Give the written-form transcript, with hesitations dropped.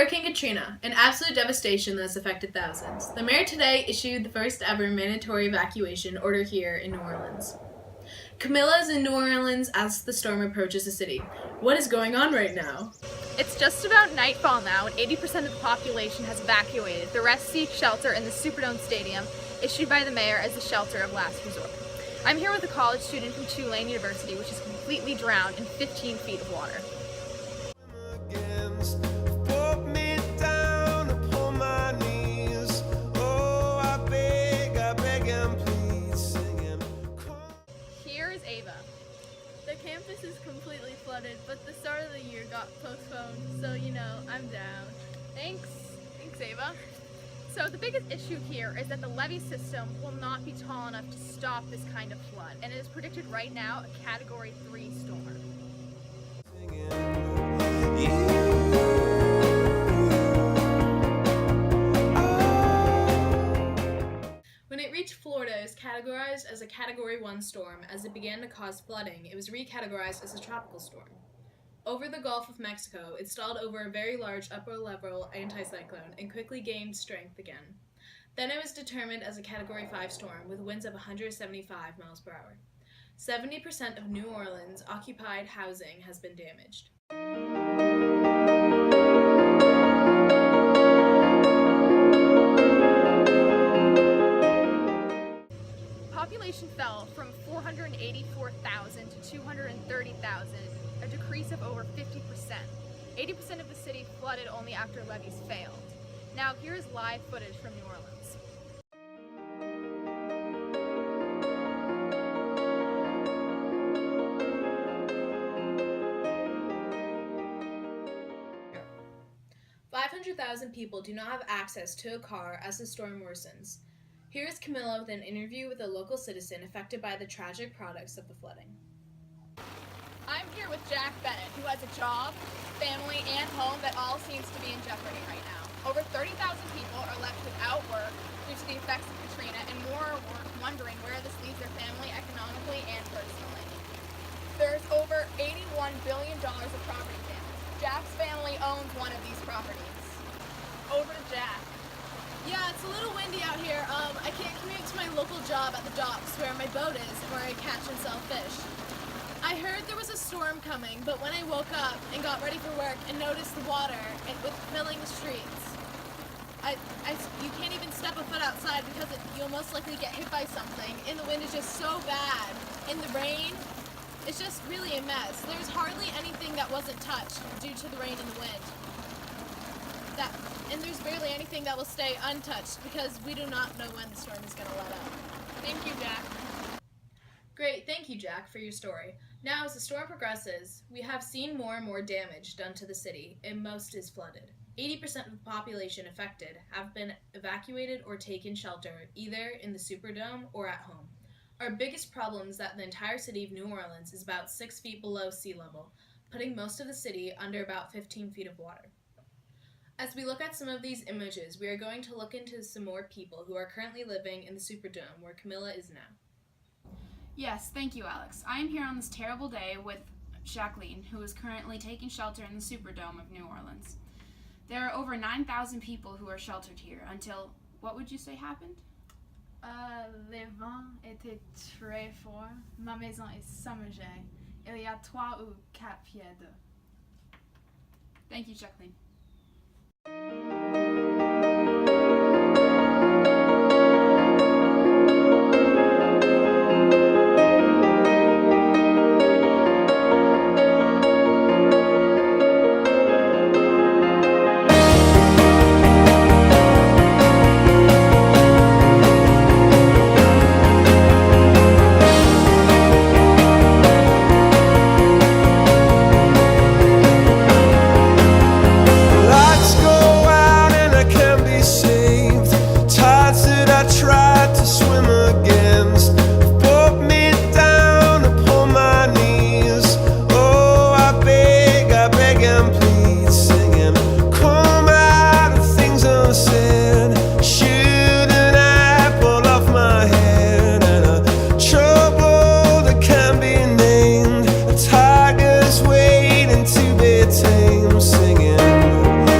Hurricane Katrina, an absolute devastation that has affected thousands. The mayor today issued the first ever mandatory evacuation order here in New Orleans. Camille is in New Orleans as the storm approaches the city. What is going on right now? It's just about nightfall now, and 80% of the population has evacuated. The rest seek shelter in the Superdome Stadium, issued by the mayor as the shelter of last resort. I'm here with a college student from Tulane University, which is completely drowned in 15 feet of water. The campus is completely flooded, but the start of the year got postponed, so I'm down. Thanks, Ava. So the biggest issue here is that the levee system will not be tall enough to stop this kind of flood, and it is predicted right now a Category 3 storm. When it reached Florida, it was categorized as a Category 1 storm. As it began to cause flooding, it was recategorized as a tropical storm. Over the Gulf of Mexico, it stalled over a very large upper-level anticyclone and quickly gained strength again. Then it was determined as a Category 5 storm with winds of 175 miles per hour. 70% of New Orleans' occupied housing has been damaged. Population fell from 484,000 to 230,000, a decrease of over 50%. 80% of the city flooded only after levees failed. Now here is live footage from New Orleans. $500,000 people do not have access to a car as the storm worsens. Here is Camilla with an interview with a local citizen affected by the tragic products of the flooding. I'm here with Jack Bennett, who has a job, family, and home that all seems to be in jeopardy right now. Over 30,000 people are left without work due to the effects of Katrina, and more are wondering where this leaves their family economically and personally. There's over $81 billion of property damage. Jack's family owns one of these properties. Over to Jack. Yeah, it's a little windy out here. I can't commute to my local job at the docks where my boat is and where I catch and sell fish. I heard there was a storm coming, but when I woke up and got ready for work and noticed the water with filling the streets, you can't even step a foot outside because you'll most likely get hit by something. And the wind is just so bad. And the rain, it's just really a mess. There's hardly anything that wasn't touched due to the rain and the wind. And there's barely anything that will stay untouched because we do not know when the storm is going to let up. Thank you, Jack. Great, thank you, Jack, for your story. Now, as the storm progresses, we have seen more and more damage done to the city, and most is flooded. 80% of the population affected have been evacuated or taken shelter, either in the Superdome or at home. Our biggest problem is that the entire city of New Orleans is about 6 feet below sea level, putting most of the city under about 15 feet of water. As we look at some of these images, we are going to look into some more people who are currently living in the Superdome, where Camilla is now. Yes, thank you, Alex. I am here on this terrible day with Jacqueline, who is currently taking shelter in the Superdome of New Orleans. There are over 9,000 people who are sheltered here until, what would you say happened? Les vents étaient très forts. Ma maison est submergée. Il y a 3 ou 4 pieds d'eau. Thank you, Jacqueline. Singing